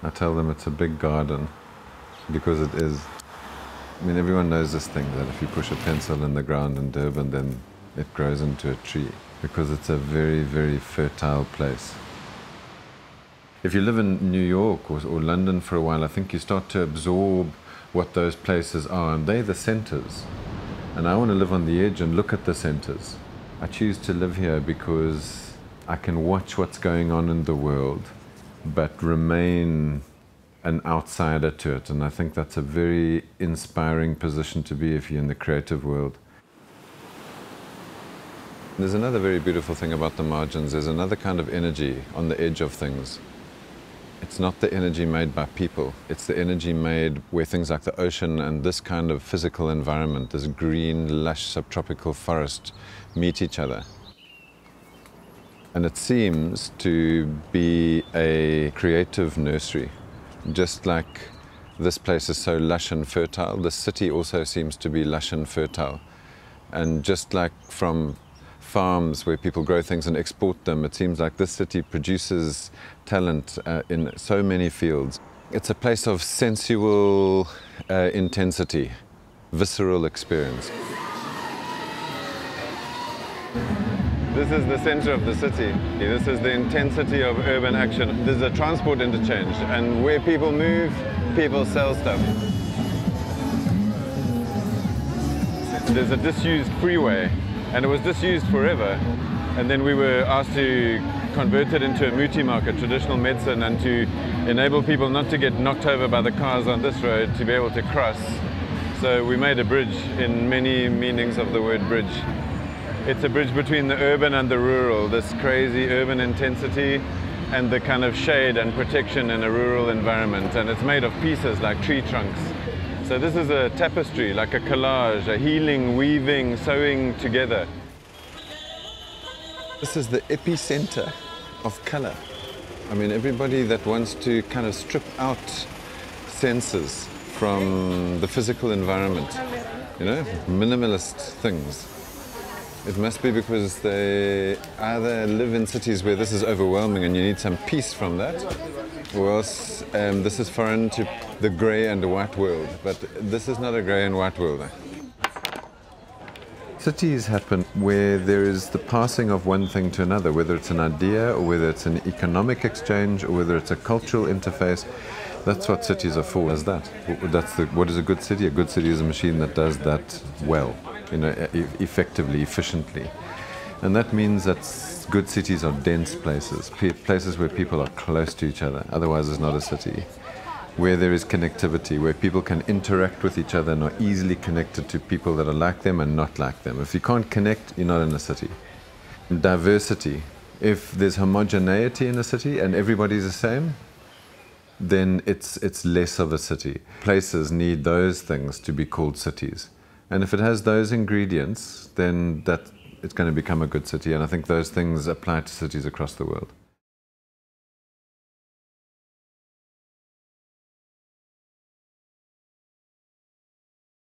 I tell them it's a big garden, because it is. I mean, everyone knows this thing, that if you push a pencil in the ground in Durban, then it grows into a tree, because it's a very, very fertile place. If you live in New York or London for a while, I think you start to absorb what those places are, and they're the centers. And I want to live on the edge and look at the centers. I choose to live here because I can watch what's going on in the world, but remain an outsider to it. And I think that's a very inspiring position to be if you're in the creative world. There's another very beautiful thing about the margins. There's another kind of energy on the edge of things. It's not the energy made by people. It's the energy made where things like the ocean and this kind of physical environment, this green, lush, subtropical forest, meet each other. And it seems to be a creative nursery. Just like this place is so lush and fertile, the city also seems to be lush and fertile. And just like from farms where people grow things and export them, it seems like this city produces talent in so many fields. It's a place of sensual intensity, visceral experience. This is the center of the city. This is the intensity of urban action. There's a transport interchange, and where people move, people sell stuff. There's a disused freeway, and it was disused forever. And then we were asked to convert it into a muti market, traditional medicine, and to enable people not to get knocked over by the cars on this road, to be able to cross. So we made a bridge in many meanings of the word bridge. It's a bridge between the urban and the rural, this crazy urban intensity and the kind of shade and protection in a rural environment. And it's made of pieces like tree trunks. So this is a tapestry, like a collage, a healing, weaving, sewing together. This is the epicenter of color. I mean, everybody that wants to kind of strip out senses from the physical environment, you know, minimalist things. It must be because they either live in cities where this is overwhelming and you need some peace from that, or else this is foreign to the grey and the white world. But this is not a grey and white world. Cities happen where there is the passing of one thing to another, whether it's an idea or whether it's an economic exchange or whether it's a cultural interface. That's what cities are for, is that. What is a good city? A good city is a machine that does that well, you know, effectively, efficiently. And that means that good cities are dense places, places where people are close to each other. Otherwise, it's not a city. Where there is connectivity, where people can interact with each other and are easily connected to people that are like them and not like them. If you can't connect, you're not in a city. Diversity. If there's homogeneity in a city and everybody's the same, then it's less of a city. Places need those things to be called cities. And if it has those ingredients, then it's going to become a good city. And I think those things apply to cities across the world.